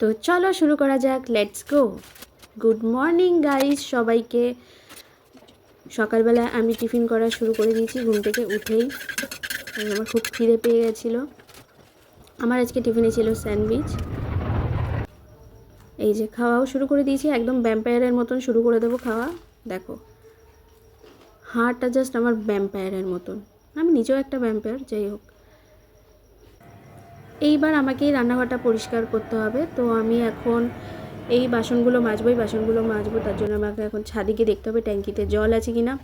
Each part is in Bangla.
তো চলো শুরু করা যাক, let's go. Good morning guys সবাইকে। সকালবেলা আমি টিফিন করা শুরু করে দিয়েছি ঘুম থেকে উঠেই। আমার খুব খিদে পেয়ে গেছিলো। আমার আজকে টিফিনে ছিল স্যান্ডউইচ। এই যে খাওয়াও শুরু করে দিয়েছি, একদম ভ্যাম্পায়ারের মতন শুরু করে দেবো খাওয়া। দেখো হাড়টা জাস্ট আমার ভ্যাম্পায়ারের মতন, আমি নিজেও একটা ভ্যাম্পায়ার। যাই হোক, এইবার আমাকে এই রান্নাঘরটা পরিষ্কার করতে হবে। তো আমি এখন এই বাসনগুলো মাজবো। তার জন্য আমাকে এখন ছাদে গিয়ে দেখতে হবে ট্যাঙ্কিতে জল আছে কি না,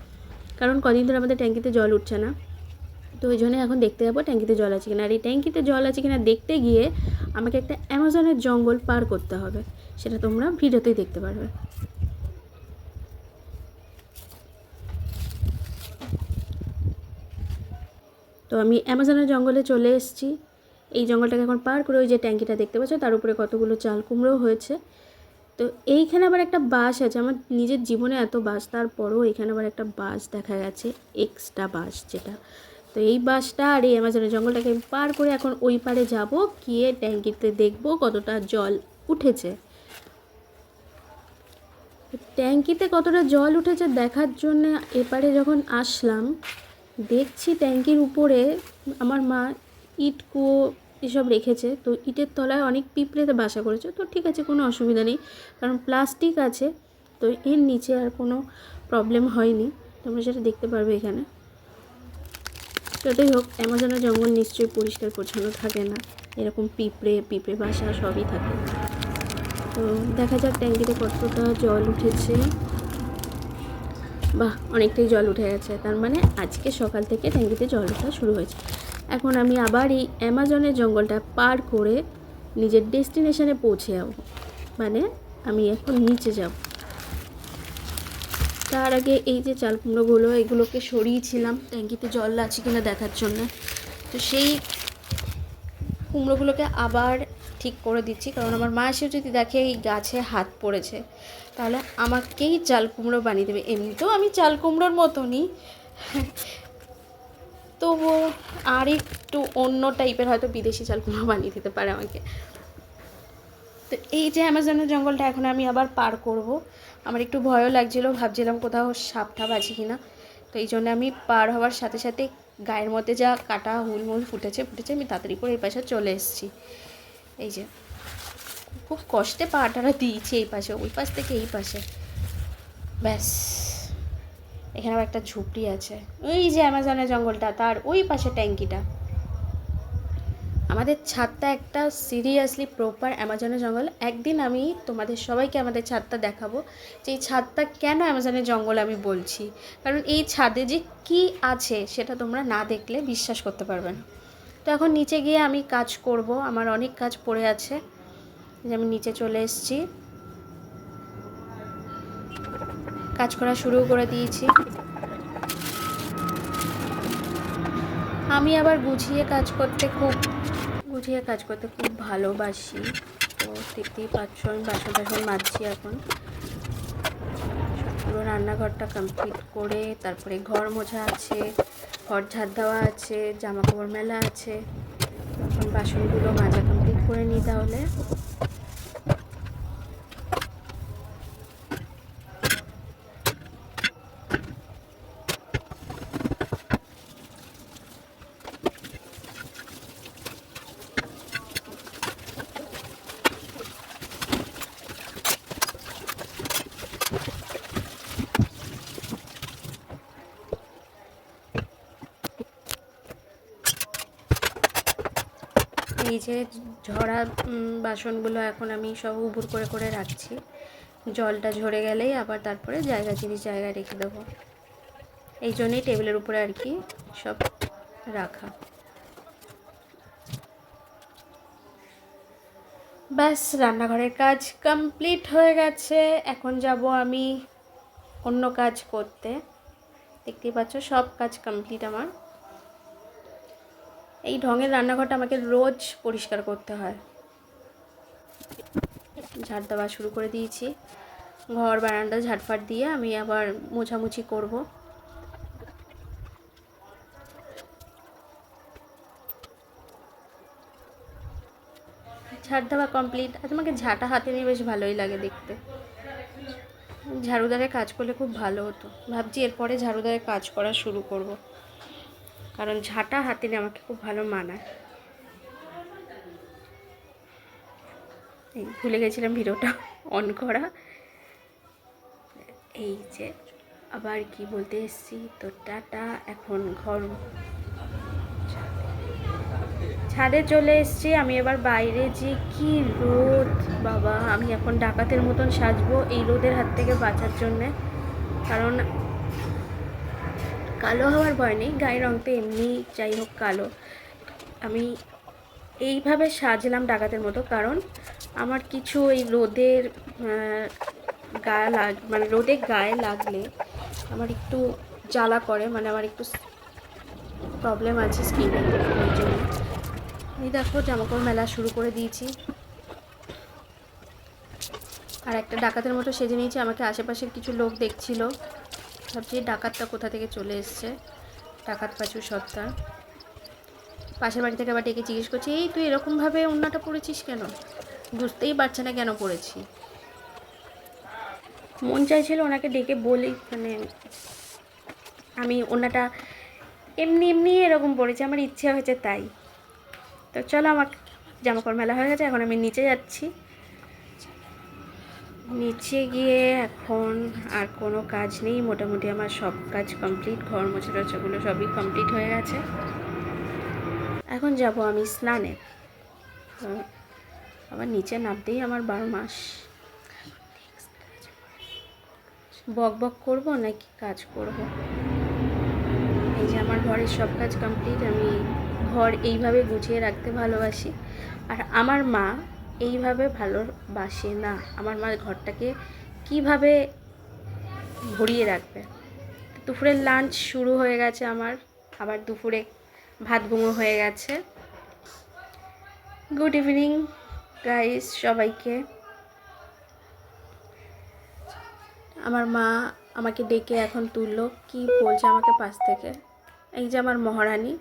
কারণ কদিন ধরে আমাদের ট্যাঙ্কিতে জল উঠছে না। তো ওই জন্য এখন দেখতে যাবো ট্যাঙ্কিতে জল আছে কিনা। আর এই ট্যাঙ্কিতে জল আছে কিনা দেখতে গিয়ে আমাকে একটা অ্যামাজনের জঙ্গল পার করতে হবে, সেটা তোমরা ভিডিওতেই দেখতে পারবে। তো আমি অ্যামাজনের জঙ্গলে চলে এসেছি। এই জঙ্গলটাকে এখন পার করে ওই যে ট্যাঙ্কিটা দেখতে পাচ্ছ, তার উপরে কতগুলো চাল কুমড়ো হয়েছে। তো এইখানে আবার একটা বাস আছে। আমার নিজের জীবনে এত বাস, তারপরও এখানে আবার একটা বাস দেখা গেছে, এক্সট্রা বাস যেটা। তো এই বাসটা আর এই অ্যামাজনের জঙ্গলটাকে পার করে এখন ওই পারে যাব, গিয়ে ট্যাঙ্কিতে দেখব কতটা জল উঠেছে। ট্যাঙ্কিতে কতটা জল উঠেছে দেখার জন্য এপারে যখন আসলাম, দেখছি ট্যাঙ্কির উপরে আমার মা ইট কুয়ো এসব রেখেছে। তো ইটের তলায় অনেক পিঁপড়েতে বাসা করেছে। তো ঠিক আছে, কোনো অসুবিধা নেই, কারণ প্লাস্টিক আছে। তো এর নিচে আর কোনো প্রবলেম হয়নি, তোমরা সেটা দেখতে পারবে এখানে। যতই হোক, অ্যামাজনের জঙ্গল নিশ্চয়ই পরিষ্কার পরিচ্ছন্ন থাকে না, এরকম পিঁপড়ে বাসা সবই থাকে। তো দেখা যাক ট্যাঙ্কিতে কতটা জল উঠেছে। বাহ, অনেকটাই জল উঠে গেছে। তার মানে আজকে সকাল থেকে ট্যাঙ্কিতে জল ওঠা শুরু হয়েছে। এখন আমি আবার এই অ্যামাজনের জঙ্গলটা পার করে নিজের ডেস্টিনেশনে পৌঁছে যাব, মানে আমি এখন নিচে যাব। তার আগে এই যে চাল কুমড়োগুলো, এগুলোকে সরিয়েছিলাম ট্যাঙ্কিতে জল আছে কিনা দেখার জন্য। তো সেই কুমড়োগুলোকে আবার ঠিক করে দিচ্ছি, কারণ আমার মা এসে যদি দেখে এই গাছে হাত পড়েছে, তাহলে আমাকেই চাল কুমড়ো বানিয়ে দেবে। এমনিতেও আমি চাল কুমড়োর মতনই, তবুও আর একটু অন্য টাইপের হয়তো বিদেশি চাল কুমড়ো বানিয়ে দিতে পারে আমাকে। তো এই যে অ্যামাজনের জঙ্গলটা এখন আমি আবার পার করব। আমার একটু ভয়ও লাগছিলো, ভাবছিলাম কোথাও সাপ টাপ আছে কিনা। তো এই জন্য আমি পার হওয়ার সাথে সাথে গায়ের মধ্যে যা কাটা হুলমুল ফুটেছে আমি তাড়াতাড়ি করে এই পাশে চলে এসেছি। এই যে খুব কষ্টে পাটারা দিয়েছি এই পাশে, ওই পাশ থেকে এই পাশে। ব্যাস, এখানে আবার একটা ঝুপড়ি আছে। ওই যে অ্যামাজনের জঙ্গলটা, তার ওই পাশে ট্যাঙ্কিটা। আমাদের ছাদটা একটা সিরিয়াসলি প্রপার অ্যামাজনের জঙ্গল। একদিন আমি তোমাদের সবাইকে আমাদের ছাদটা দেখাবো, যে এই ছাদটা কেন অ্যামাজনের জঙ্গল আমি বলছি। কারণ এই ছাদে যে কি আছে সেটা তোমরা না দেখলে বিশ্বাস করতে পারবে না। তো এখন নিচে গিয়ে আমি কাজ করব, আমার অনেক কাজ পড়ে আছে। যে আমি নিচে চলে এসেছি, কাজ করা শুরু করে দিয়েছি। আমি আবার গুছিয়ে কাজ করতে খুব ভালোবাসি। তো দেখতেই পাচ্ছ আমি বাসন মাজছি এখন। পুরো রান্নাঘরটা কমপ্লিট করে তারপরে ঘর মোছা আছে, ঘর ঝাড় দেওয়া আছে, জামা কাপড় মেলা আছে। এখন বাসনগুলো মাজা কমপ্লিট করে নিই তাহলে। এই যে ঝরা বাসনগুলো এখন আমি সব উবুর করে করে রাখছি। জলটা ঝরে গেলেই আবার তারপরে জায়গায় রেখে দেবো। এই জন্যই টেবিলের উপরে আর কি সব রাখা। ব্যাস, রান্নাঘরের কাজ কমপ্লিট হয়ে গেছে। এখন যাব আমি অন্য কাজ করতে। দেখতেই পাচ্ছ সব কাজ কমপ্লিট আমার। এই ঢঙের রান্নাঘরটা আমাকে রোজ পরিষ্কার করতে হয়। ঝাড় দেওয়া শুরু করে দিয়েছি, ঘর বারান্দা ঝাড়ফাট দিয়ে আমি আবার মোছামুছি করব। ঝাড় দেওয়া কমপ্লিট। আর তোমাকে ঝাঁটা হাতে নিয়ে বেশ ভালোই লাগে দেখতে। ঝাড়ুদারে কাজ করলে খুব ভালো হতো। ভাবছি এরপরে ঝাড়ুদারে কাজ করা শুরু করব, কারণ ঝাঁটা হাতে নিয়ে আমাকে খুব ভালো মানায়। এই ভুলে গেছিলাম ভিডিওটা অন করা। এই যে আবার কি বলতে এসছি, তো টাটা। এখন ঘর ছাদে চলে এসছি আমি। এবার বাইরে যে কি রোদ বাবা, আমি এখন ডাকাতের মতন সাজবো এই রোদের হাত থেকে বাঁচার জন্যে। কারণ কালো হওয়ার ভয় নেই, গায়ের রং তো এমনি যাই হোক কালো। আমি এইভাবে সাজলাম ডাকাতের মতো, কারণ আমার কিছু এই রোদের মানে রোদে গায়ে লাগলে আমার একটু জ্বালা করে, মানে আমার একটু প্রবলেম আছে স্কিনে, ওই জন্য। এই দেখো জামাকাপড় মেলা শুরু করে দিয়েছি। আর একটা ডাকাতের মতো সেজে নিয়েছি। আমাকে আশেপাশের কিছু লোক দেখছিল, ভাবছি ডাকাতটা কোথা থেকে চলে এসছে, ডাকাত পাঁচু সত্তা। পাশের বাড়ি থেকে আবার ডেকে জিজ্ঞেস করছি, এই তুই এরকমভাবে ওড়নাটা পরেছিস কেন? বুঝতেই পারছে না কেন পরেছি। মন চাইছিল ওনাকে ডেকে বলি, মানে আমি ওড়নাটা এমনি এমনি এরকম পরেছি, আমার ইচ্ছে হয়েছে তাই। তো চলো, আমার জামাকাপড় মেলা হয়ে গেছে, এখন আমি নিচে যাচ্ছি। নিচে গিয়ে এখন আর কোনো কাজ নেই, মোটামুটি আমার সব কাজ কমপ্লিট। ঘর মোছা টোছাগুলো সবই কমপ্লিট হয়ে গেছে। এখন যাব আমি স্নানে। আবার নিচে নামতেই আমার 12 মাস। বক বক করবো নাকি কাজ করব? এই যে আমার ঘরের সব কাজ কমপ্লিট। আমি ঘর এইভাবে গুছিয়ে রাখতে ভালোবাসি, আর আমার মা এইভাবে ভালোবাসে না। আমার মা ঘরটাকে কিভাবে ভরিয়ে রাখবে। দুপুরের লাঞ্চ শুরু হয়ে গেছে আমার, আবার দুপুরে ভাত গুঁড়ো হয়ে গেছে। গুড ইভিনিং গাইস সবাইকে। আমার মা আমাকে ডেকে এখন তুললো, কি বলছে আমাকে পাশ থেকে। এই যে আমার মহারানী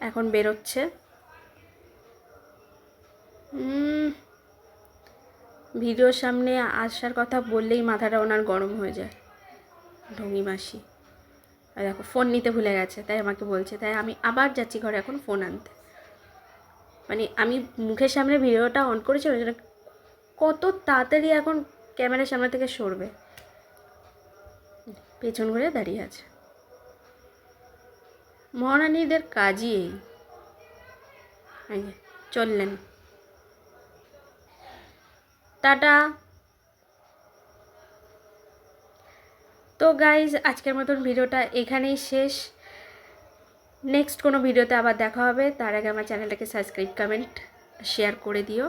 এখন বেরোচ্ছে। ভিডিওর সামনে আসার কথা বললেই মাথাটা ওনার গরম হয়ে যায়, ঢঙ্গি মাসি। আর দেখো ফোন নিতে ভুলে গেছে, তাই আমাকে বলছে, তাই আমি আবার যাচ্ছি ঘরে এখন ফোন আনতে। মানে আমি মুখের সামনে ভিডিওটা অন করেছি, ওই জন্য কত তাড়াতাড়ি এখন ক্যামেরার সামনে থেকে সরবে। পেছন ঘুরে দাঁড়িয়ে আছে। মহারানীদের কাজই এই। চললেন, টাটা। তো গাইজ আজকের মতন ভিডিওটা এখানেই শেষ। নেক্সট কোনো ভিডিওতে আবার দেখা হবে। তার আগে আমার চ্যানেলটাকে সাবস্ক্রাইব, কমেন্ট, শেয়ার করে দিও।